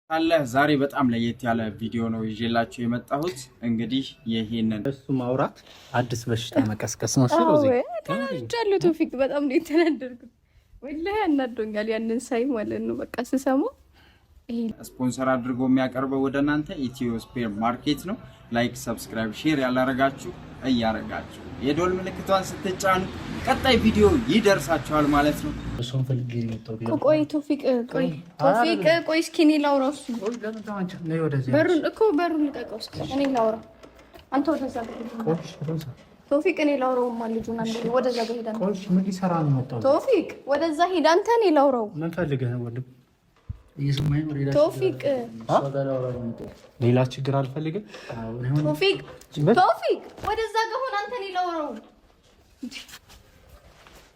አለ ዛሬ በጣም ለየት ያለ ቪዲዮ ነው ይዤላችሁ የመጣሁት። እንግዲህ ይሄንን እሱ ማውራት አዲስ በሽታ መቀስቀስ ነው። ስለዚህ ተናድጃለሁ። ቶፊቅ በጣም ነው የተናደድኩት። ወላሂ አናዶኛል ያንን ሳይ ማለት ነው። በቃ ስሰማ ይሄ ስፖንሰር አድርጎ የሚያቀርበው ወደ እናንተ ኢትዮ ስፔር ማርኬት ነው። ላይክ፣ ሰብስክራይብ፣ ሼር ያላረጋችሁ እያረጋችሁ የዶል ምልክቷን ስትጫኑ ቀጣይ ቪዲዮ ይደርሳችኋል ማለት ነው። እሱን ፈልጌ ነው። ቆይ ቶፊቅ ቆይ እስኪ እኔ ላውራው። እሱ በሩን ልቀቀው እስኪ እኔ ላውራው። አንተ ወደዛ ቶፊቅ እኔ ላውራው። ልጁን አንዴ ወደዛ ጋር ሄዳ ነው። ምን ሊሰራ ነው መጣው? ቶፊቅ ወደዛ ሄዳ አንተ እኔ ላውራው። ምን ፈልገህ ነው ወንድም? ቶፊቅ ሌላ ችግር አልፈልግም። ቶፊቅ ወደዛ ጋር ሆነ አንተ እኔ ላውራው።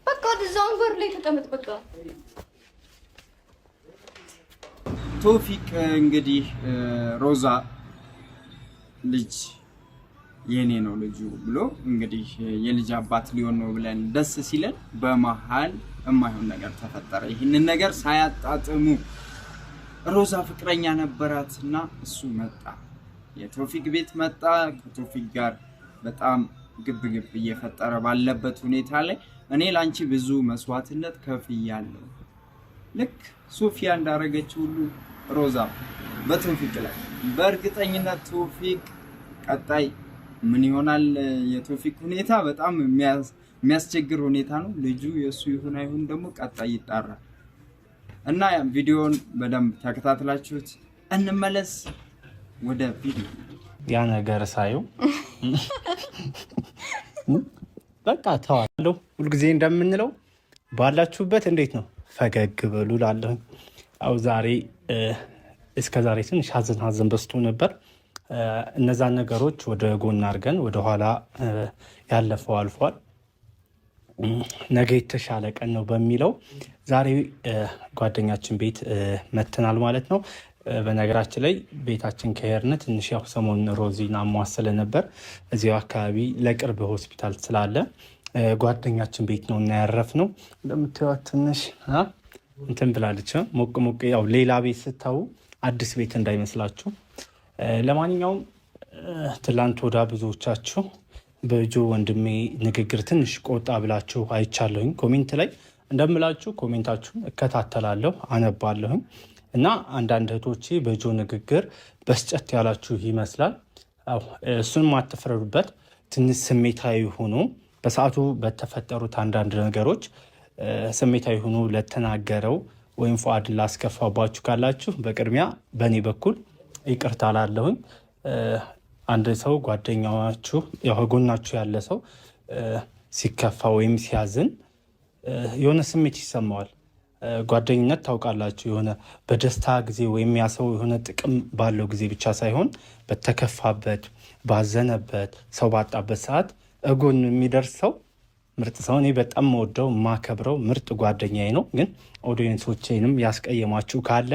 በቃ ወደዛው ወንበር ላይ ተቀመጥ። በቃ ቶፊቅ እንግዲህ ሮዛ ልጅ የኔ ነው ልጁ ብሎ እንግዲህ የልጅ አባት ሊሆን ነው ብለን ደስ ሲለን በመሃል የማይሆን ነገር ተፈጠረ። ይህንን ነገር ሳያጣጥሙ ሮዛ ፍቅረኛ ነበራትና እሱ መጣ፣ የቶፊቅ ቤት መጣ። ከቶፊቅ ጋር በጣም ግብግብ እየፈጠረ ባለበት ሁኔታ ላይ እኔ ላንቺ ብዙ መስዋዕትነት ከፍያለሁ፣ ልክ ሶፊያ እንዳረገች ሁሉ ሮዛ በቶፊቅ ላይ። በእርግጠኝነት ቶፊቅ ቀጣይ ምን ይሆናል? የቶፊቅ ሁኔታ በጣም የሚያስቸግር ሁኔታ ነው። ልጁ የሱ ይሁን አይሁን ደግሞ ቀጣይ ይጣራል እና ቪዲዮን በደንብ ተከታትላችሁት እንመለስ ወደ ቪዲዮ። ያ ነገር ሳየው በቃ ተዋለሁ። ሁልጊዜ እንደምንለው ባላችሁበት እንዴት ነው ፈገግ በሉ ላለሁ። አው ዛሬ እስከ ዛሬ ትንሽ ሀዘን በስቶ ነበር። እነዛን ነገሮች ወደ ጎን አድርገን ወደኋላ ያለፈው አልፏል፣ ነገ የተሻለ ቀን ነው በሚለው ዛሬ ጓደኛችን ቤት መተናል ማለት ነው። በነገራችን ላይ ቤታችን ከሄድን ትንሽ ያው ሰሞኑን ሮዚን አሟሰለ ነበር። እዚያው አካባቢ ለቅርብ ሆስፒታል ስላለ ጓደኛችን ቤት ነው እና ያረፍነው። እንደምታዩት ትንሽ እንትን ብላለች፣ ሞቅ ያው ሌላ ቤት ስታዩ አዲስ ቤት እንዳይመስላችሁ። ለማንኛውም ትላንት ወዳ ብዙዎቻችሁ በጆ ወንድሜ ንግግር ትንሽ ቆጣ ብላችሁ አይቻለሁኝ። ኮሜንት ላይ እንደምላችሁ ኮሜንታችሁን እከታተላለሁ፣ አነባለሁኝ እና አንዳንድ እህቶቼ በጆ ንግግር በስጨት ያላችሁ ይመስላል። እሱንም አትፍረዱበት። ትንሽ ስሜታዊ ሆኖ በሰዓቱ በተፈጠሩት አንዳንድ ነገሮች ስሜታዊ ሆኖ ለተናገረው ወይም ፉአድ ላስከፋባችሁ ካላችሁ በቅድሚያ በእኔ በኩል ይቅርታ ላለሁኝ። አንድ ሰው ጓደኛችሁ ጎናችሁ ያለ ሰው ሲከፋ ወይም ሲያዝን የሆነ ስሜት ይሰማዋል። ጓደኝነት ታውቃላችሁ፣ የሆነ በደስታ ጊዜ ወይም ያ ሰው የሆነ ጥቅም ባለው ጊዜ ብቻ ሳይሆን በተከፋበት፣ ባዘነበት፣ ሰው ባጣበት ሰዓት እጎን የሚደርስ ሰው ምርጥ ሰው። እኔ በጣም መወደው ማከብረው ምርጥ ጓደኛዬ ነው። ግን ኦዲየንሶቼንም ያስቀየማችሁ ካለ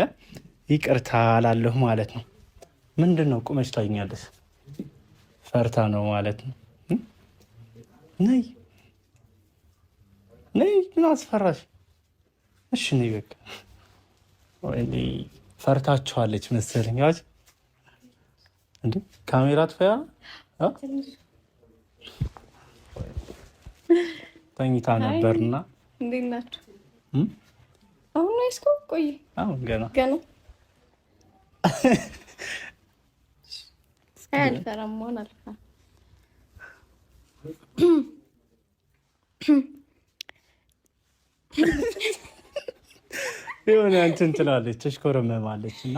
ይቅርታ አላለሁ ማለት ነው። ምንድን ነው ቁመች ታኛለች? ፈርታ ነው ማለት ነው። ነይ ምን አስፈራሽ? እሺ ነይ በቃ። ወይኔ ፈርታችኋለች መሰለኝ። እንዴ ካሜራ ትፈያ ተኝታ ነበርና። እንዴት ናችሁ? አሁን ነው እስኮ ቆይ አሁን ገና አልፈራም ሆነ አልፈራም። የሆነ እንትን ትላለች፣ ተሽኮረመማለች እና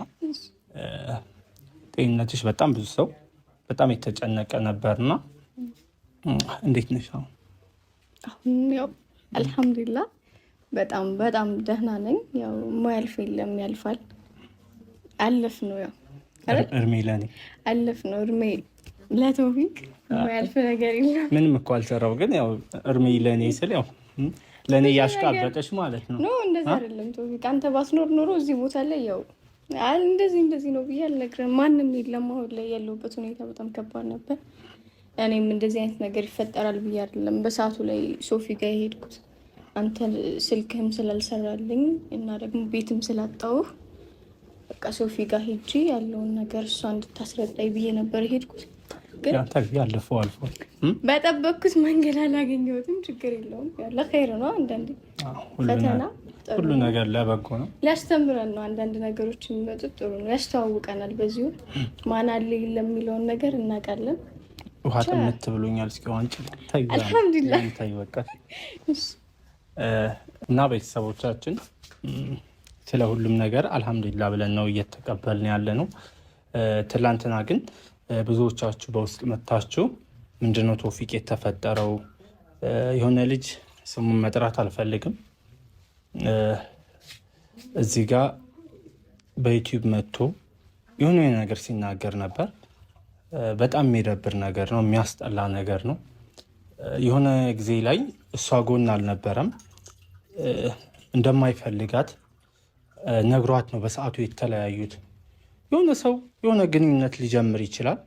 ጤንነትሽ በጣም ብዙ ሰው በጣም የተጨነቀ ነበርና እንዴት ነሽ አሁን? አሁን ያው አልሐምዱሊላህ በጣም ደህና ነኝ። ያው ማያልፍ የለም ያልፋል። አለፍ ነው ያው እርሜ ለኔ አለፍ ነው እርሜ ለቶፊቅ ማያልፍ ነገር የለም። ምንም እኮ አልሰራው፣ ግን ያው እርሜ ለኔ ስል ያው ለኔ ያሽቃበጠሽ ማለት ነው። ኖ እንደዛ አይደለም ቶፊቅ። አንተ ባስኖር ኖሮ እዚህ ቦታ ላይ ያው እንደዚህ ነው ብዬ አልነግርህም። ማንም የለም። አሁን ላይ ያለሁበት ሁኔታ በጣም ከባድ ነበር። እኔም እንደዚህ አይነት ነገር ይፈጠራል ብዬ አይደለም በሰዓቱ ላይ ሶፊ ጋር የሄድኩት። አንተ ስልክህም ስላልሰራልኝ እና ደግሞ ቤትም ስላጣሁህ በቃ ሶፊ ጋር ሄጂ ያለውን ነገር እሷ እንድታስረዳኝ ብዬ ነበር የሄድኩት። ግን ያለፈው አልፎ በጠበቅኩት መንገድ አላገኘሁትም። ችግር የለውም ያለ ኸይር ነው። አንዳንዴ ፈተና ሁሉ ነገር ለበጎ ነው። ሊያስተምረን ነው። አንዳንድ ነገሮች የሚመጡት ጥሩ ነው፣ ያስተዋውቀናል። በዚሁ ማን አለ ለሚለውን ነገር እናውቃለን። ውሃ ጥምት ብሎኛል። እስኪ ዋንጭ አልሐምዱሊላህ በቃ እና ቤተሰቦቻችን ስለ ሁሉም ነገር አልሐምዱሊላህ ብለን ነው እየተቀበልን ያለ ነው። ትላንትና ግን ብዙዎቻችሁ በውስጥ መታችሁ ምንድነው ቶፊቅ የተፈጠረው? የሆነ ልጅ ስሙን መጥራት አልፈልግም እዚህ ጋር በዩቲዩብ መጥቶ የሆነ ነገር ሲናገር ነበር። በጣም የሚደብር ነገር ነው፣ የሚያስጠላ ነገር ነው። የሆነ ጊዜ ላይ እሷ ጎን አልነበረም፣ እንደማይፈልጋት ነግሯት ነው በሰዓቱ የተለያዩት። የሆነ ሰው የሆነ ግንኙነት ሊጀምር ይችላል፣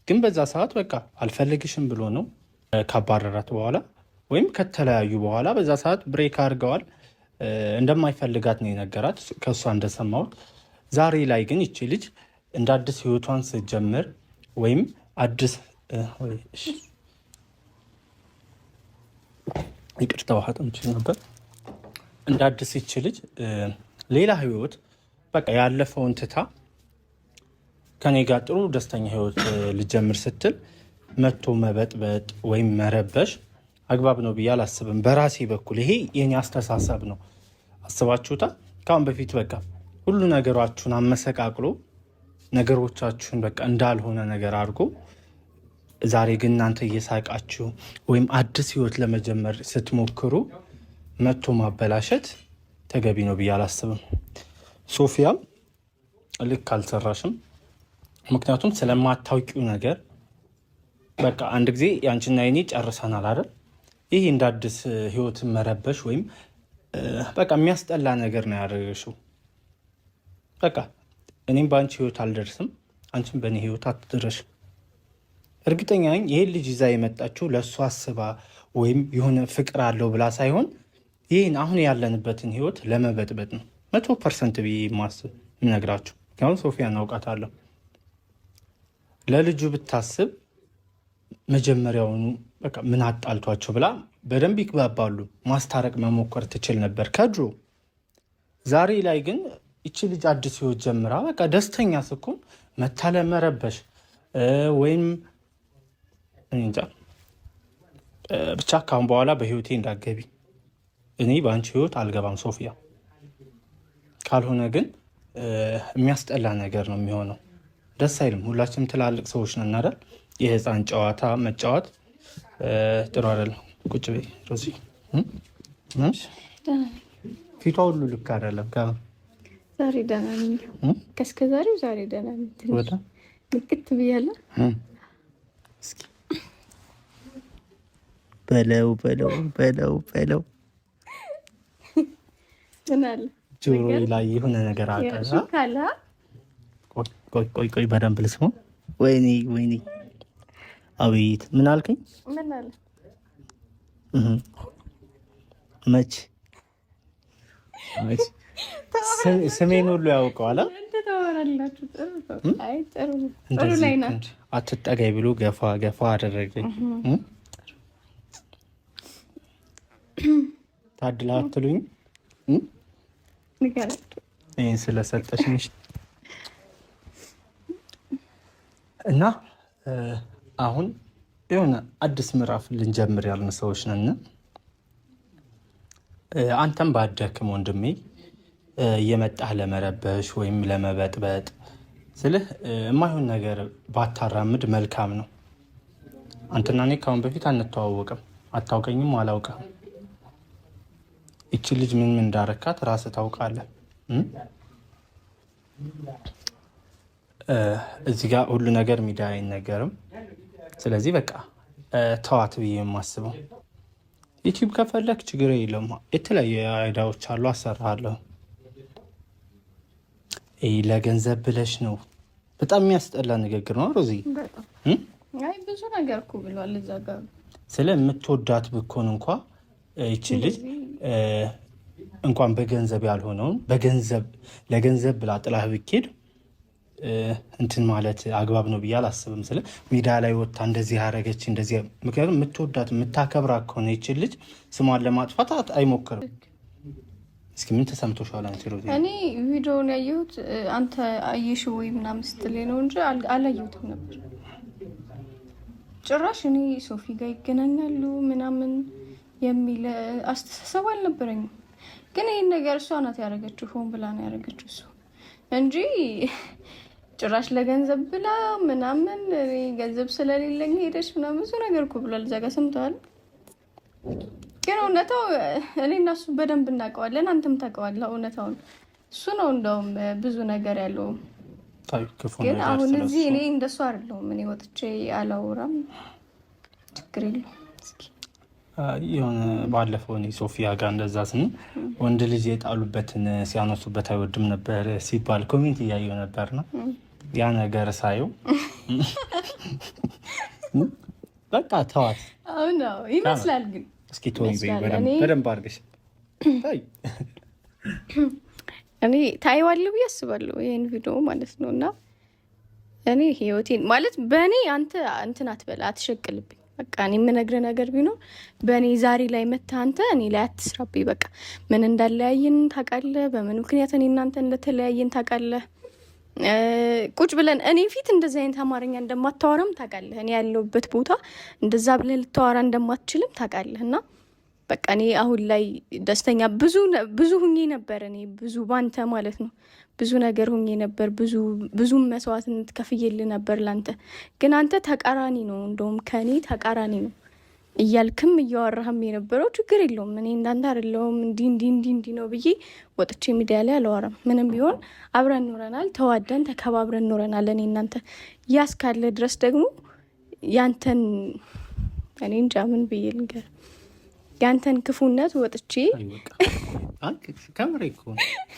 ግን በዛ ሰዓት በቃ አልፈልግሽም ብሎ ነው ካባረራት በኋላ ወይም ከተለያዩ በኋላ በዛ ሰዓት ብሬክ አድርገዋል። እንደማይፈልጋት ነው የነገራት ከእሷ እንደሰማሁት። ዛሬ ላይ ግን ይቺ ልጅ እንደ አዲስ ህይወቷን ስትጀምር ወይም አዲስ ይቅርታ ውሃ ጠምቼ ነበር። እንደ አዲስ ይቺ ልጅ ሌላ ህይወት በቃ ያለፈውን ትታ ከኔ ጋር ጥሩ ደስተኛ ህይወት ልጀምር ስትል መቶ መበጥበጥ ወይም መረበሽ አግባብ ነው ብዬ አላስብም። በራሴ በኩል ይሄ የኔ አስተሳሰብ ነው። አስባችሁታል? ካሁን በፊት በቃ ሁሉ ነገሯችሁን አመሰቃቅሎ ነገሮቻችሁን በቃ እንዳልሆነ ነገር አድርጎ ዛሬ ግን እናንተ እየሳቃችሁ ወይም አዲስ ህይወት ለመጀመር ስትሞክሩ መቶ ማበላሸት ተገቢ ነው ብዬ አላስብም። ሶፊያም ልክ አልሰራሽም። ምክንያቱም ስለማታውቂው ነገር በቃ አንድ ጊዜ ያንቺና የኔ ጨርሰናል አይደል? ይህ እንደ አዲስ ህይወትን መረበሽ ወይም በቃ የሚያስጠላ ነገር ነው ያደረገሽው። በቃ እኔም በአንቺ ህይወት አልደርስም፣ አንቺም በእኔ ህይወት አትድረሽ። እርግጠኛ ነኝ ይሄን ልጅ ይዛ የመጣችው ለእሱ አስባ ወይም የሆነ ፍቅር አለው ብላ ሳይሆን ይህን አሁን ያለንበትን ህይወት ለመበጥበጥ ነው። 100% ብዬ ማስብ የምነግራችሁ። ምክንያቱም ሶፊያን አውቃታለሁ። ለልጁ ብታስብ መጀመሪያውኑ በቃ ምን አጣልቷቸው ብላ በደንብ ይግባባሉ፣ ማስታረቅ መሞከር ትችል ነበር ከድሮ። ዛሬ ላይ ግን ይቺ ልጅ አዲስ ህይወት ጀምራ በቃ ደስተኛ ስኩን መታለ መረበሽ ወይም እንጃ ብቻ ካሁን በኋላ በህይወቴ እንዳገቢ። እኔ በአንቺ ህይወት አልገባም ሶፊያ። ካልሆነ ግን የሚያስጠላ ነገር ነው የሚሆነው። ደስ አይልም። ሁላችንም ትላልቅ ሰዎች ነን አይደል? የህፃን ጨዋታ መጫወት ጥሩ አይደለም። ቁጭ በይ ሮዚ። ፊቷ ሁሉ ልክ አይደለም። ዛሬ ደህና ነኝ። ከእስከ ዛሬው ዛሬ ደህና ነኝ። ልክት ብያለሁ። በለው በለው በለው በለው ጆሮ ላይ የሆነ ነገር አለ። ቆይ በደንብ ልስማ። ወይኔ ወይኔ፣ አቤት! ምን አልከኝ? ምን አለ? መች ስሜን ሁሉ ያውቀዋል። ጥሩ ላይ ናቸው። አትጠጋይ ብሎ ገፋ ገፋ አደረገኝ። ታድላ አትሉኝ? ይህን ስለሰጠሽኝ እና አሁን የሆነ አዲስ ምዕራፍ ልንጀምር ያልን ሰዎች ነን። አንተም ባደክም ወንድሜ እየመጣህ ለመረበሽ ወይም ለመበጥበጥ ስልህ የማይሆን ነገር ባታራምድ መልካም ነው። አንተና እኔ ካሁን በፊት አንተዋወቅም፣ አታውቀኝም፣ አላውቅም። ይቺ ልጅ ምን እንዳረካት ራስህ ታውቃለህ። እዚህ ጋር ሁሉ ነገር ሚዲያ አይነገርም። ስለዚህ በቃ ተዋት ብዬ የማስበው። ዩቲዩብ ከፈለክ ችግር የለም፣ የተለያዩ አይዳዎች አሉ፣ አሰራለሁ። ለገንዘብ ብለሽ ነው። በጣም የሚያስጠላ ንግግር ነው ሮዚ። ብዙ ነገር እኮ ብሏል እዛ ጋር። ስለምትወዳት ብኮን እንኳ ይቺ ልጅ እንኳን በገንዘብ ያልሆነውን በገንዘብ ለገንዘብ ብላ ጥላህ ብትሄድ እንትን ማለት አግባብ ነው ብዬ አላስብም። ስለ ሜዳ ላይ ወጥታ እንደዚህ ያደረገች እንደዚህ ምክንያቱም የምትወዳት የምታከብራት ከሆነ ይችል ልጅ ስሟን ለማጥፋት አይሞክርም። እስኪ ምን ተሰምቶሻል አንቺ ሮዚ? እኔ ቪዲዮውን ያየሁት አንተ አየሽ ወይ ምናምን ስትለኝ ነው እንጂ አላየሁትም ነበር ጭራሽ። እኔ ሶፊ ጋር ይገናኛሉ ምናምን የሚል አስተሳሰብ አልነበረኝም። ግን ይህን ነገር እሷ ናት ያደረገችው፣ ሆን ብላ ነው ያደረገችው እሱ እንጂ ጭራሽ ለገንዘብ ብላ ምናምን ገንዘብ ስለሌለኝ ሄደች ምናምን ብዙ ነገር እኮ ብሏል እዛ ጋር ሰምተዋል። ግን እውነታው እኔ እና እሱ በደንብ እናውቀዋለን፣ አንተም ታውቀዋለህ እውነታውን። እሱ ነው እንደውም ብዙ ነገር ያለው። ግን አሁን እዚህ እኔ እንደሱ አይደለሁም። እኔ ወጥቼ አላወራም፣ ችግር የለውም። የሆነ ባለፈው እኔ ሶፊያ ጋር እንደዛ ስን ወንድ ልጅ የጣሉበትን ሲያነሱበት አይወድም ነበር ሲባል ኮሜንት እያየው ነበርና ያ ነገር ሳየው በቃ ተዋት ይመስላል። ግን እስኪ ቶይ በደንብ አድርገሽ እኔ ታይዋለሁ ብዬ አስባለሁ ይሄን ቪዲዮ ማለት ነው። እና እኔ ህይወቴን ማለት በእኔ አንተ እንትን አትበላ፣ አትሸቅልብኝ። በቃ እኔ የምነግርህ ነገር ቢኖር በእኔ ዛሬ ላይ መተህ አንተ እኔ ላይ አትስራብኝ። በቃ ምን እንዳለያየን ታውቃለህ፣ በምን ምክንያት እኔ እናንተ እንደተለያየን ታውቃለህ። ቁጭ ብለን እኔ ፊት እንደዚህ አይነት አማርኛ እንደማታወራም ታውቃለህ። እኔ ያለሁበት ቦታ እንደዛ ብለህ ልታወራ እንደማትችልም ታውቃለህ። እና በቃ እኔ አሁን ላይ ደስተኛ ብዙ ሁኜ ነበር። እኔ ብዙ ባንተ ማለት ነው ብዙ ነገር ሁኜ ነበር። ብዙ መስዋዕትነት ከፍዬልህ ነበር ላንተ። ግን አንተ ተቃራኒ ነው፣ እንደውም ከኔ ተቃራኒ ነው እያልክም እያወራህም የነበረው። ችግር የለውም እኔ እንዳንተ አይደለሁም እንዲህ ነው ብዬ ወጥቼ ሚዲያ ላይ አላወራም። ምንም ቢሆን አብረን ኖረናል፣ ተዋደን ተከባብረን ኖረናል። እኔ እናንተ ያስካለ ድረስ ደግሞ ያንተን እኔ እንጃ ምን ብዬ ልንገር ያንተን ክፉነት ወጥቼ ከምሬ እኮ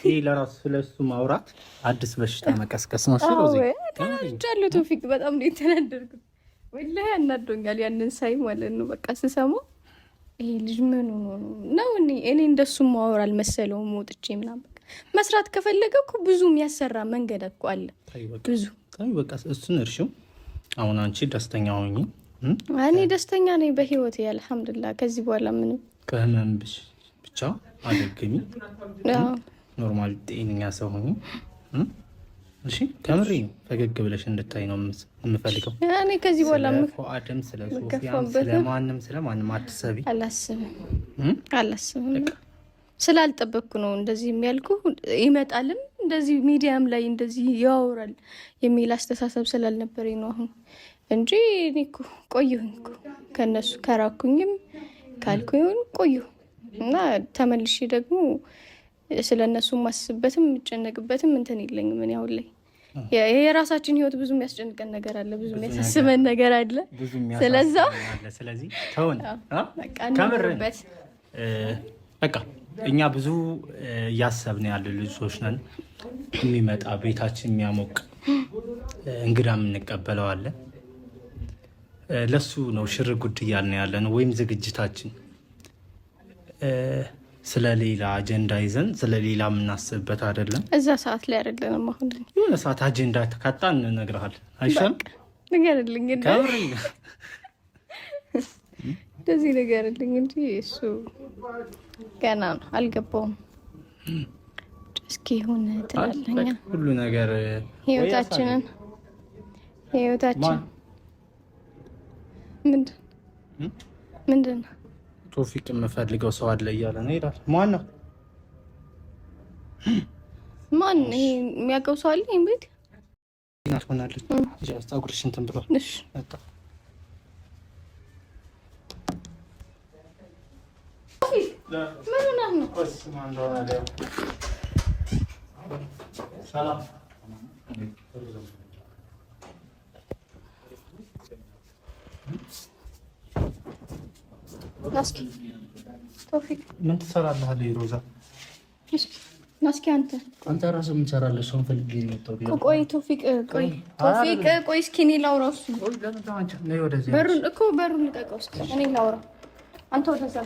ይህ ለራሱ ስለሱ ማውራት አዲስ በሽታ መቀስቀስ ነው። ተናድጃለሁ ቶፊቅ፣ በጣም ነው የተናደድኩት። ወላሂ ያናዶኛል ያንን ሳይ ማለት ነው። በቃ ስሰማ ይሄ ልጅ ምን ነው እኔ እንደሱ ማወራ አልመሰለውም። ወጥቼ ምናምን በቃ መስራት ከፈለገ እኮ ብዙ የሚያሰራ መንገድ እኮ አለ። ብዙ በቃ እሱን እርሺው። አሁን አንቺ ደስተኛ ሆኚ። እኔ ደስተኛ ነኝ በህይወቴ አልሐምዱሊላህ። ከዚህ በኋላ ምንም ከህመም ብቻ አገግሚ፣ ኖርማል ጤነኛ ሰው ሆኚ። እሺ ከምሬ ፈገግ ብለሽ እንድታይ ነው የምፈልገው። እኔ ከዚህ በኋላ ፉአድም ስለ ሶፊያም ስለማንም አትሰቢ። አላስብም ስላልጠበቅኩ ነው እንደዚህ የሚያልኩ። ይመጣልም እንደዚህ ሚዲያም ላይ እንደዚህ ያወራል የሚል አስተሳሰብ ስላልነበረኝ ነው አሁን እንጂ እኔ እኮ ቆየሁኝ እኮ ከእነሱ ከራኩኝም ካልኩኝ ቆየሁ እና ተመልሼ ደግሞ ስለ እነሱ ማስብበትም የምጨነቅበትም እንትን የለኝም። ምን ያሁን ላይ የራሳችን ህይወት ብዙ የሚያስጨንቀን ነገር አለ፣ ብዙ የሚያሳስበን ነገር አለ። ስለዚህ ተውን ከምርበት በቃ እኛ ብዙ እያሰብን ያለ ልጆች ነን። የሚመጣ ቤታችን የሚያሞቅ እንግዳ የምንቀበለው አለ። ለሱ ነው ሽር ጉድ እያልን ያለ ነው። ወይም ዝግጅታችን ስለሌላ አጀንዳ ይዘን ስለሌላ የምናስብበት አይደለም። እዛ ሰዓት ላይ አይደለንም። አሁን የሆነ ሰዓት አጀንዳ ተካጣ እንነግርሃል። አይሻልም? ንገርልኝ እንደዚህ ንገርልኝ እንጂ እሱ ገና ነው አልገባውም። እስኪ ሆነ ትላለኛ ሁሉ ነገር ህይወታችን ምንድን ነው? ቶፊቅ የምፈልገው ሰው አለ እያለ ነው ይላል። ማን ነው? ማን ይሄ የሚያውቀው ሰው አለ? እንዴት ናትሆናለች? ፀጉርሽ እንትን ብሏል። እሺ ምን ነው? ሰላም ናስኪ ቶፊቅ ምን ትሰራለህ? ሮዛ ናስኪ አንተ ራስህ ምን ትሰራለህ? ሰውን ፈልጌ ነው የመጣሁት። ቆይ ቶፊቅ ቆይ እስኪ እኔ ላውራው። እሱ በሩን ልቀቀው እስኪ እኔ ላውራው። አንተ ወደዛ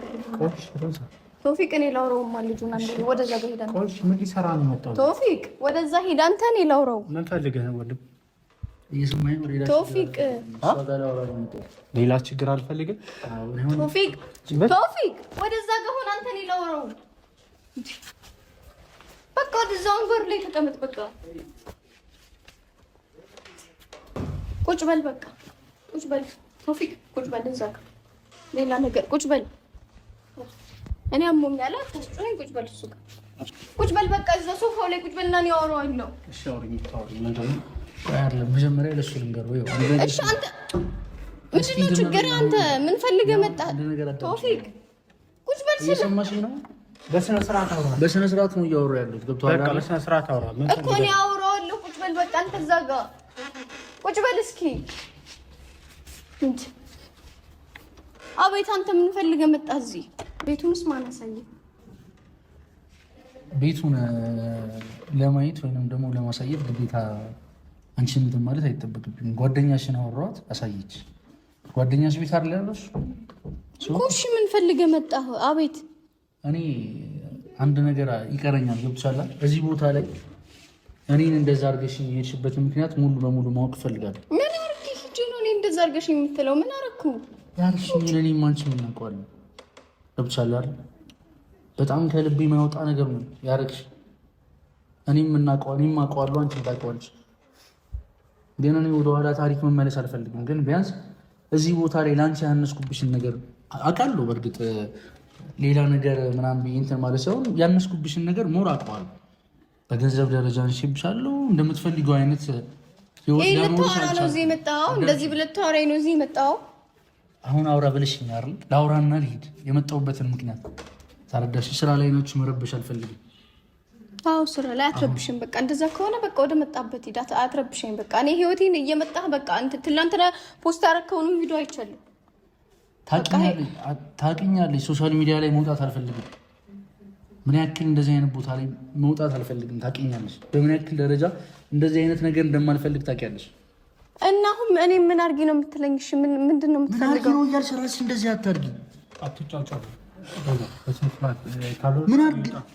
ቶፊቅ እኔ ላውራውማ ልጁን አንዴ ወደዛ ጋር ሄዳ ቆይ ምን ሊሰራ ነው የመጣው? ቶፊቅ ወደዛ ሄዳ አንተ እኔ ላውራው ምን ፈልገህ ነው ወንድም? እየሰማኸኝ ነው? ቶፊቅ ሌላ ችግር አልፈልግም። ቶፊቅ ወደዛ ጋር ሆነ አንተ እኔ ላውራው። በቃ ወደዛ ወንበር ላይ ተቀመጥ። በቃ ቁጭ በል። በቃ ቁጭ በል ቶፊቅ፣ ቁጭ በል። እዛ ጋር ሌላ ነገር ቁጭ በል። እኔ አሞኛል፣ አታስጨኝ። ቁጭ በል፣ እሱ ጋር ቁጭ በል። በቃ እዛ ሶፋው ላይ ቁጭ በልና እኔ አወራዋለሁ። እሺ አውሪኝ። ምንድን ነው? አይደለም መጀመሪያ ለእሱ ልንገረው። እሺ አንተ ምንድን ነው ችግር? አንተ ምን ፈልገህ መጣህ? ቶፊቅ ቁጭ በል። እየሰማሽኝ ነው? በስነ ስርዓት አውራ። በስነ ስርዓት ነው እያወራሁ ያለሁት። ገብቶሃል? በቃ በስነ ስርዓት አውራ። ምን እኮ እኔ አወራዋለሁ። ቁጭ በል በቃ። አንተ እዛ ጋር ቁጭ በል እስኪ። አቤት፣ አንተ ምን ፈልገህ መጣህ እዚህ? ቤቱንስ ማን አሳየህ? ቤቱን ለማየት ወይንም ደግሞ ለማሳየት ግዴታ አንቺን እንትን ማለት አይጠበቅብኝም። ጓደኛሽን አወራኋት፣ አሳየች። ጓደኛሽ ቤት አይደል ያለሽ? እሺ ምን ፈልገህ መጣህ? አቤት። እኔ አንድ ነገር ይቀረኛል። ገብቶሻል? እዚህ ቦታ ላይ እኔን እንደዛ አድርገሽ የሄድሽበትን ምክንያት ሙሉ በሙሉ ማወቅ እፈልጋለሁ። ምን አድርጌ ሂጅ ነው እኔ እንደዛ አድርገሽ የምትለው? ምን አደረኩ? ያልሽኝ ለእኔም አንቺም እናውቀዋለን። ገብቶሻል አይደል? በጣም ከልቤ የማይወጣ ነገር ነው ያደረግሽ። እኔም አውቀዋለሁ፣ አንቺም ታውቂዋለሽ። ግን እኔ ወደኋላ ታሪክ መመለስ አልፈልግም። ግን ቢያንስ እዚህ ቦታ ላይ ለአንቺ ያነስኩብሽን ነገር አውቃለሁ። በእርግጥ ሌላ ነገር ምናምን ብዬ እንትን ማለት ሳይሆን ያነስኩብሽን ነገር ሞር አውቀዋለሁ። በገንዘብ ደረጃ አንሽብሻለሁ። እንደምትፈልገው አይነት ህይወት ልታወራ ነው እዚህ የመጣኸው? እንደዚህ ብለህ ልታወራኝ ነው እዚህ የመጣኸው? አሁን አውራ ብለሽኝ አይደል? ላውራና ልሂድ። የመጣሁበትን ምክንያት ታረዳሽ? ስራ ላይ ናችሁ፣ መረበሽ አልፈልግም። አዎ ስራ ላይ አትረብሽኝ። በቃ እንደዛ ከሆነ በቃ ወደ መጣበት ሂድ፣ አትረብሽኝ። በቃ እኔ ህይወቴን እየመጣህ በቃ አንተ ትላንትና ፖስት ያደረከውን ቪዲዮ አይቻለሁ። ታውቂኛለሽ፣ ሶሻል ሚዲያ ላይ መውጣት አልፈልግም። ምን ያክል እንደዚህ አይነት ቦታ ላይ መውጣት አልፈልግም። ታውቂኛለሽ፣ በምን ያክል ደረጃ እንደዚህ አይነት ነገር እንደማልፈልግ ታውቂያለሽ። እና አሁን እኔ ምን አድርጊ ነው የምትለኝ? እሺ ምንድን ነው የምትፈልገው? ምን አድርጊ ነው እያልሽ እራስሽ እንደዚህ አታድርጊ።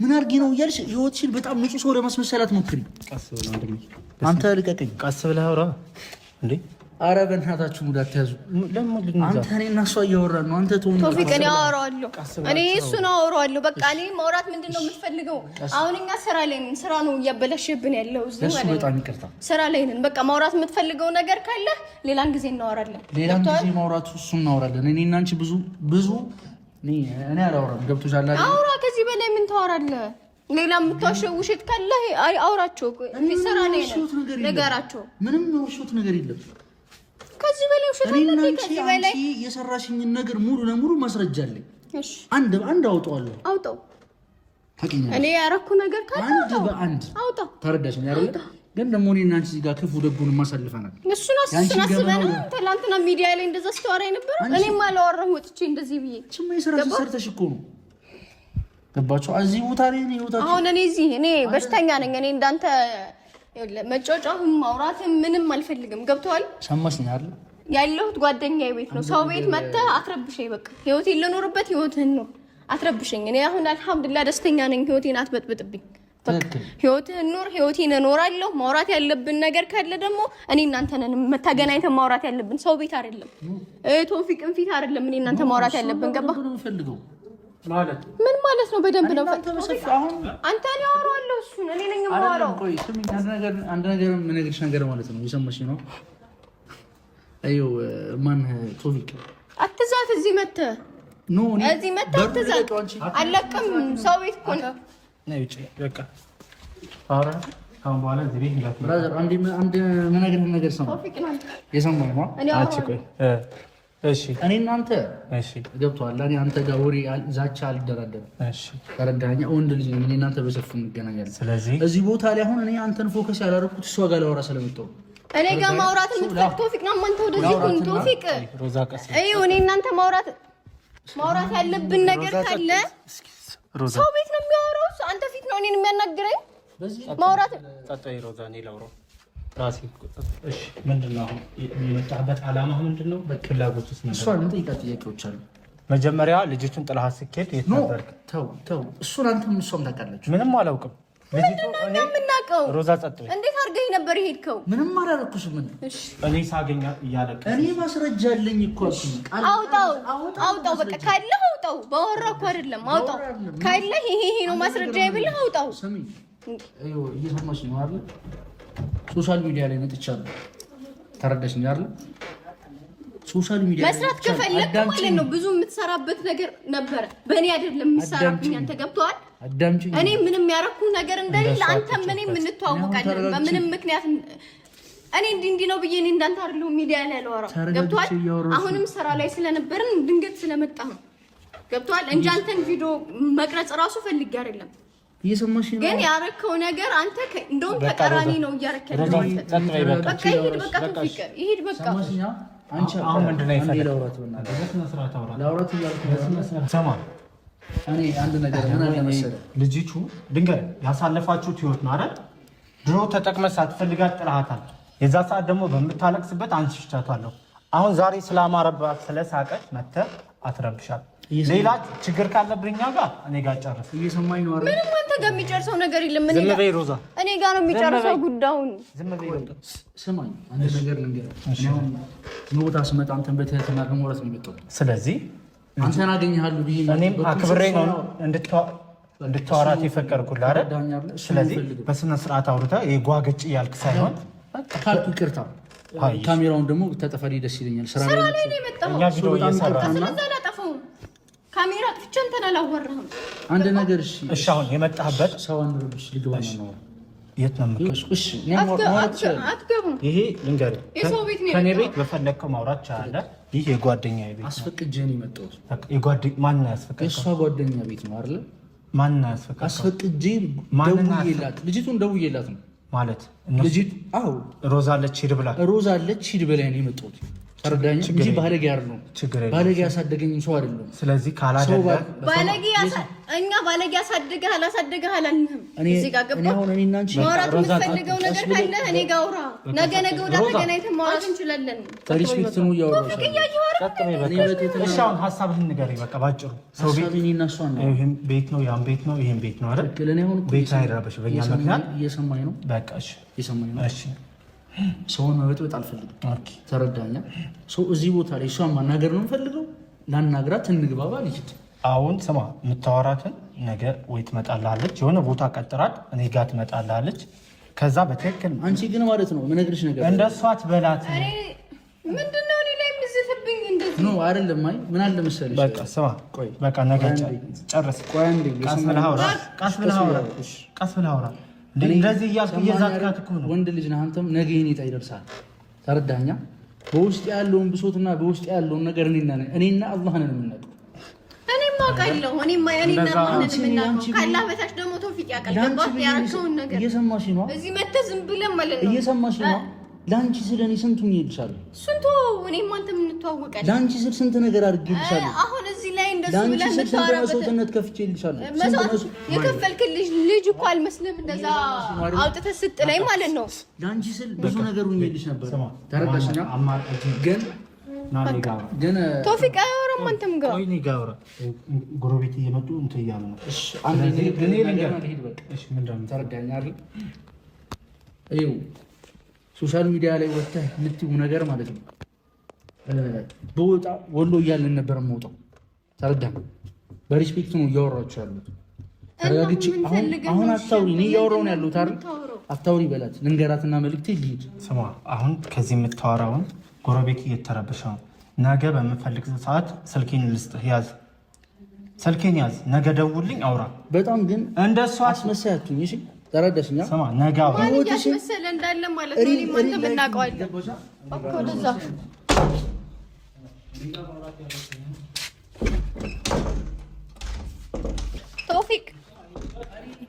ምን አድርጊ ነው እያልሽ ህይወትሽን በጣም ንጹህ ሰው ለማስመሰል አትሞክሪ። አንተ ልቀቀኝ። ቀስ ብለህ አውራ እንዴ። ኧረ በእናታችሁ ሙድ አትያዙ። አንተ እኔ እና እሷ እያወራን ነው። አንተ ቶፊቅ፣ እኔ አወራዋለሁ። እኔ እሱን አወራዋለሁ። በቃ እኔ ማውራት ምንድን ነው የምትፈልገው? አሁን እኛ ስራ ላይ ነን። ስራ ነው እያበላሽብን ያለው እዚህ ማለት ነው። በጣም ይቅርታ፣ ስራ ላይ ነን። በቃ ማውራት የምትፈልገው ነገር ካለ ሌላን ጊዜ እናወራለን። ሌላን ጊዜ ማውራቱ እሱ እናወራለን። እኔ እና አንቺ ብዙ እኔ አላወራም። ገብቶሻል አይደል? አውራ። ከዚህ በላይ ምን ታወራለህ? ሌላ የምትዋሸው ውሸት ካለ አውራቸው። ስራ ላይ ነን፣ ነገራቸው። ምንም የውሸት ነገር የለም። ከዚህ በላይ ውሸት አለ? ከዚህ በላይ የሰራሽኝን ነገር ሙሉ ለሙሉ ማስረጃ አለኝ። እሺ አንድ በአንድ አውጣዋለሁ። አውጣው። እኔ ያረኩ ነገር ካለ አንድ በአንድ አውጣው። ተረዳሽኝ አይደል? ግን ደግሞ እኔ እና አንቺ እዚህ ጋር ክፉ ደጉን ማሳልፈናል። እሱን አስበን ትናንትና ሚዲያ ላይ እንደዛ ስተዋራ የነበረው እኔም አላወራሁ ወጥቼ እንደዚህ ብዬ ችማ የሰራሽ ሰርተሽ እኮ ነው። ገባችሁ? እዚህ ቦታ ላይ ነው ህይወታችሁ። አሁን እኔ በሽተኛ ነኝ። እኔ እንዳንተ መጫወጫህም ማውራትም ምንም አልፈልግም። ገብቶሃል? ሰማሽኝ አይደል? ያለሁት ጓደኛዬ ቤት ነው። ሰው ቤት መተህ አትረብሸኝ። በቃ ህይወቴን ልኖርበት፣ ህይወትህን ነው። አትረብሸኝ። እኔ አሁን አልሐምዱሊላህ ደስተኛ ነኝ። ህይወቴን አትበጥብጥብኝ። ህይወትህን ኑር፣ ህይወቴን እኖራለሁ። ማውራት ያለብን ነገር ካለ ደግሞ እኔ እናንተ ነን ተገናኝተን ማውራት ያለብን። ሰው ቤት አይደለም፣ ቶፊቅን ፊት አይደለም። እኔ እናንተ ማውራት ያለብን። ገባህ? ምን ማለት ነው? በደንብ ነው። አንተ እኔ አወራዋለሁ እሱን። እኔ ነኝ የማወራው። ቆይ ስሚኝ፣ አንድ ነገር የምነግርሽ ነገር ማለት ነው። የሰማሽኝ ነው? አየው ማን ቶፊቅ አትዛት። እዚህ መተህ አትዛት። አለቅም። ሰው ቤት እኮ ነው። በቃ ኧረ አሁን በኋላ እዚህ ቤት እንዳትመጣ። ብራዘር አንድ የምነግርህ ነገር ሰማህ? የሰማህ ነው? እሺ እኔ እናንተ ገብቶሃል። እኔ አንተ ጋር ወሬ ዛቻ አልደራደርም። ተረዳኸኝ? ወንድ ልጅ እኔ እናንተ በሰፊው እንገናኛለን። ስለዚህ እዚህ ቦታ ላይ አሁን እኔ አንተን ፎከስ ያላደረኩት እሷ ጋር ላወራ ስለመጣሁ እኔ ጋር ማውራት የምትፈልግ ቶፊቅ ነው። ማንተ ወደዚህ ሁን ቶፊቅ። እኔ እናንተ ማውራት ያለብን ነገር ካለ ሰው ቤት ነው የሚያወራው። አንተ ፊት ነው እኔን የሚያናግረኝ። ማውራት ጣጣይ ሮዛ እኔ ላውራው ራሴ። እሺ ምንድነው አሁን የመጣህበት ዓላማ ምንድነው? በፍላጎት ውስጥ ነው። እሷን እንጠይቃት ጥያቄዎች አሉ። መጀመሪያ ልጅቱን ጥላሃት ስኬድ የት ነበርክ? ተው እሱን አንተም እሷም ታውቃለች። ምንም አላውቅም። ልጅቱ እኔ ምናቀው ሮዛ ጸጥ በይ። እንዴት አድርገኝ ነበር የሄድከው? ምንም አላረኩሽም። እኔ ሳገኛ እያለቀ እኔ ማስረጃ አለኝ እኮ አውጣው በቃ ካለህ አውጣው። ባወራ እኮ አይደለም አውጣው ካለህ ይሄ ነው ማስረጃ ይብልህ አውጣው። ስሚ እየሰማሽ ነው አይደል? ሶሻል ሚዲያ ላይ መጥቻለሁ። ተረዳሽኝ አይደል? ሶሻል ሚዲያ መስራት ከፈለክ ማለት ነው ብዙ የምትሰራበት ነገር ነበር። በእኔ አይደለም የምትሰራብኝ አንተ ገብቶሃል? አዳምጪኝ። እኔ ምንም ያረኩ ነገር እንደሌለ አንተም ምንም እንተዋወቃለን። በምንም ምክንያት እኔ እንዲህ ነው ብዬ እኔ እንዳንተ አይደለም ሚዲያ ላይ አላወራም። ገብቶሃል? አሁንም ስራ ላይ ስለነበርን ድንገት ስለመጣ ነው። ገብቶሃል? እንጂ አንተን ቪዲዮ መቅረጽ ራሱ ፈልጌ አይደለም። እየሰማሽ ነው? ግን ያረከው ነገር አንተ እንደውም ተቃራኒ ነው እያረከው። በቃ ይሄድ በቃ አንቺ አሁን ምንድነው ይፈልጋል? እኔ አንድ ነገር ምን አለ መሰለህ፣ ልጅቱ ድንገት ያሳለፋችሁት ህይወት ነው አይደል? ድሮ ተጠቅመህ ሳትፈልጋት ጥላሃታል። የዛ ሰዓት ደግሞ በምታለቅስበት አንስቻታለሁ። አሁን ዛሬ ስላማረባት ስለሳቀች መተህ አትረብሻት። ሌላ ችግር ካለብኛ ጋር እኔ ጋር ጨርስ። እየሰማኝ ነው አይደል? ምንም አንተ ጋር የሚጨርሰው ነገር የለም። ዝም በይ ሮዛ፣ እኔ ጋር ነው የሚጨርሰው ጉዳዩን። ዝም በይ። ስማኝ አንድ ነገር ልንገርህ። ቦታ ስመጣ አንተን በትህትና ከመውረስ ነው የመጣሁት። ስለዚህ አንተን አገኘሃለሁ ብዬ እኔም አክብሬ ነው እንድታወራት የፈቀድኩልህ አይደል? ስለዚህ በስነ ስርዓት አውርተህ የጓገጭ እያልክ ሳይሆን ካልኩ ይቅርታ። ካሜራውን ደግሞ ተጠፈሪ ደስ ይለኛል። ስራ ላይ ነው የመጣሁት። እኛ ቪዲዮ እየሰራን ነው። ካሜራ ጥፍቼ እንትን አላወራህም። አንድ ነገር እሺ አሁን የመጣህበት ሰው አንሩብሽ ልግባ ነው። የት ነው የምትሄጂው? እሺ አትገቡም። ይሄ ልንገርህ፣ ከኔ ቤት በፈለግከው ማውራት ትችላለህ። ይህ የጓደኛዬ ቤት አስፈቅጄ ነው የመጣሁት። ማን ነው ያስፈቀደው? የእሷ ጓደኛ ቤት ነው አይደል? ማን ነው ያስፈቀደው? አስፈቅጄ ደውዬላት፣ ልጅቱን ደውዬላት ነው ማለት ልጅቱ። አዎ ሮዛ አለች ሂድ ብላ፣ ሮዛ አለች ሂድ ብላ ነው የመጣሁት። ተረዳኝ እንጂ ባለጌ አይደለም። ባለጌ ያሳደገኝ ሰው አይደለም። ስለዚህ ካላደለ ባለጌ እኛ ባለጌ ያሳደገህ አላሳደገህ አላልንም። እዚህ ጋር ገባ አሁን እኔ እና አንቺ ማውራት የምትፈልገው ነገር ካለ እኔ ጋር አውራ። ነገ ወደ ተገናኝተን ማውራት እንችላለን። ሪስፔክት ነው እያወራሽ። እሺ አሁን ሀሳብህን ንገረኝ በቃ ባጭሩ። ሰው ቤት እና እሷ ነው ይሄን ቤት ነው ያን ቤት ነው ይሄን ቤት ነው አይደል? ለኔ አሁን ቤት አይረበሽ በእኛ ምክንያት እየሰማኝ ነው። በቃ እሺ እየሰማኝ ነው። እሺ ሰውን መበጥበጥ አልፈልግም። ተረዳኛ። ሰው እዚህ ቦታ ላይ እሷን ማናገር ነው የምፈልገው። ላናግራት እንግባባ። ልጅት አሁን ስማ፣ የምታወራትን ነገ ወይ ትመጣላለች፣ የሆነ ቦታ ቀጥራት እኔ ጋር ትመጣላለች። ከዛ በትክክል አንቺ ግን ማለት ነው የምነግርሽ ነገር እንደሷ ትበላት። ምንድነው እኔ ላይ የምዝትብኝ እንደዚህ ነው አይደለም? አይ ምን አለ መሰለሽ፣ በቃ ስማ፣ በቃ ነገ ጨርስ። ቆይ አንዴ ቀስ ብለህ አውራ፣ ቀስ ብለህ አውራ። እንደዚህ እያልክ እየዛትካት እኮ ነው። ወንድ ልጅ ነህ አንተም፣ ነገ የኔ ዕጣ ይደርሳል። ተረዳኛ። በውስጥ ያለውን ብሶትና በውስጥ ያለውን ነገር እኔና አላህ ነን የምናውቀው። እኔማ አውቃለሁ። እኔና አላህ ነን የምናውቀው። ካላህ በታች ደግሞ ተውፊቅ ያውቃል። ገባህ? ያረከውን ነገር እየሰማሽ ነው። እዚህ መተህ ዝም ብለህ ማለት ነው እየሰማሽ ነው። ለአንቺ ስል እኔ ስንቱን ይልሻለሁ። ስንቱ እኔም አንተም እንተዋወቃለን። ለአንቺ ስል ስንት ነገር አድርጌልሻለሁ። አሁን እዚህ ላይ እንደሱ ብለህ መስዋዕትነት ከፍቼልሻለሁ። የከፈልክልሽ ልጅ እኮ አልመስልም። እንደዛ አውጥተህ ስትለኝ ማለት ነው። ለአንቺ ስል ብዙ ነገር ሆኜልሽ ነበር። ተረዳሽኛ? ግን ቶፊቅ አያወራም። አንተም ጋር እኔ ጋር አውራ። ጎረቤት እየመጡ እንትን እያሉ ነው። እሺ አንዴ ተረዳኝ አይደል? ይኸው ሶሻል ሚዲያ ላይ ወጥተህ የምትይው ነገር ማለት ነው። በወጣ ወሎ እያልን ነበር የምወጣው። ተረዳኝ። በሪስፔክት ነው እያወራችሁ ያሉት። ተረጋግጪ። አሁን አታውሪ። እኔ እያወራሁ ነው ያለሁት አይደል? አታውሪ በላት። ልንገራትና መልዕክቴ ልሂድ። ስማ፣ አሁን ከዚህ የምታወራውን ጎረቤት እየተረበሸ ነው። ነገ በምፈልግ ሰዓት ስልኬን ልስጥህ፣ ያዝ። ስልኬን ያዝ። ነገ ደውልኝ፣ አውራ። በጣም ግን እንደሷ አስመሳይ አትሁኝ። እሺ ተረዳሽኛ? ስማ፣ ነገ አውራ። ማን ያስመሰለ እንዳለ ማለት ነው። እኔም አንተም እናውቀዋለን እኮ ለዛ ቶፊቅ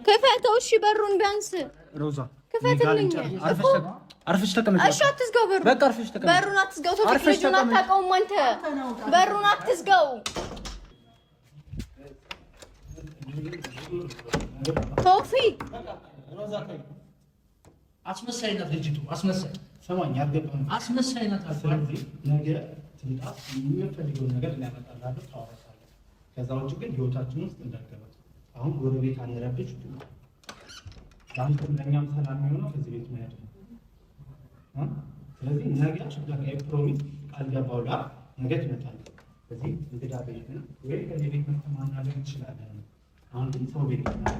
ክፈተው። እሺ በሩን ቢያንስ ሮዛ ክፈትልኝ። አርፈሽ ተቀመጭ። እሺ አትዝጋው በሩን። በቃ አርፈሽ ተቀመጭ። በሩን አትዝጋው ቶፊቅ። ልጁን አታውቀውም አንተ። በሩን አትዝጋው ቶፊቅ። አስመሳይ ናት ልጅቱ። አስመሳይ ሰማኝ። አልገባም። አስመሳይ ናት። ስለዚህ ነገ ትምጣ። የምፈልገውን ነገር እናመጣላለሁ። ታወራሳለህ ከዛ ውጭ ግን ህይወታችን ውስጥ እንዳትገባ። አሁን ጎረቤት አንረብሽ። ለአንተም ለእኛም ሰላም የሚሆነው ከዚህ ቤት መሄድ ነው። ስለዚህ ነገ በቃ ፕሮሚስ ቃል ገባው ጋር ነገ ትመጣለህ። ስለዚህ እንግዳ ቤት ነው ወይ ከዚህ ቤት ማናገር እንችላለን። አሁን ግን ሰው ቤት ነው።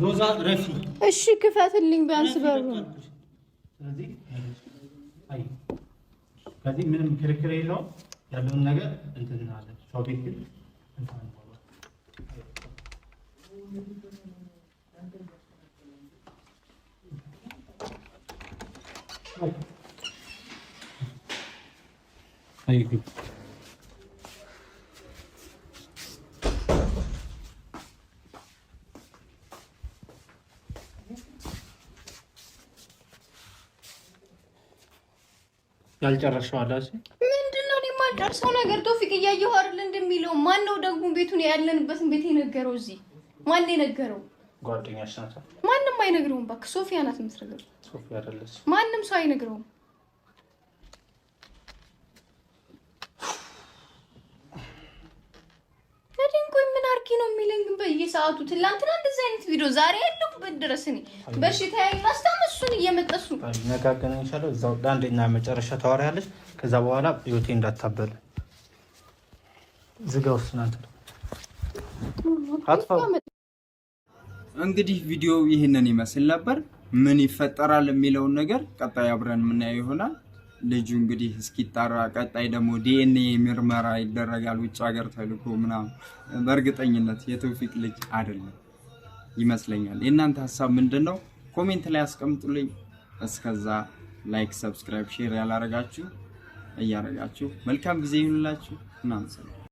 ሮዛ ረፊ እሺ ክፈትልኝ ቢያንስ በሩ። ስለዚህ አይ ከዚህ ምንም ክርክር የለውም። ያለውን ነገር እንትን እንላለን። ሰው ቤት ግን እንትን ያልጨረሰው አላሽ ምንድነው? እኔ የማልጨርሰው ነገር ቶፊቅ እያየሁ አይደል እንደሚለው። ማን ነው ደግሞ ቤቱን ያለንበትን ቤት የነገረው? እዚህ ማን የነገረው? ጓደኛሽ ናት። ማንም አይነግረውም። እባክህ ሶፊያ ናት የምትነግረው። ሶፊያ አይደለች። ማንም ሰው አይነግረውም። ቆይ ምን አርኪ ነው የሚለኝ ግን በየሰዓቱ ትላንትና እንደዚህ አይነት ቪዲዮ ዛሬ ያለሁበት ድረስ እኔ በሽታ ያላስተምሱን እየመጠሱ ነጋገና ኢንሻአላህ እዛው ዳንዴና መጨረሻ ታወሪያለሽ። ከዛ በኋላ ህይወቴ እንዳታበል ዝጋው ስናንተ አጥፋው። እንግዲህ ቪዲዮ ይሄንን ይመስል ነበር። ምን ይፈጠራል የሚለውን ነገር ቀጣይ አብረን የምናየው ይሆናል። ልጁ እንግዲህ እስኪጣራ ቀጣይ ደግሞ ዲኤንኤ ምርመራ ይደረጋል። ውጭ ሀገር ተልኮ ምናምን በእርግጠኝነት የተውፊቅ ልጅ አይደለም ይመስለኛል። የእናንተ ሀሳብ ምንድነው? ኮሜንት ላይ አስቀምጡልኝ። እስከዛ ላይክ፣ ሰብስክራይብ፣ ሼር ያላረጋችሁ እያረጋችሁ መልካም ጊዜ ይሁንላችሁ። እናመሰግናለን።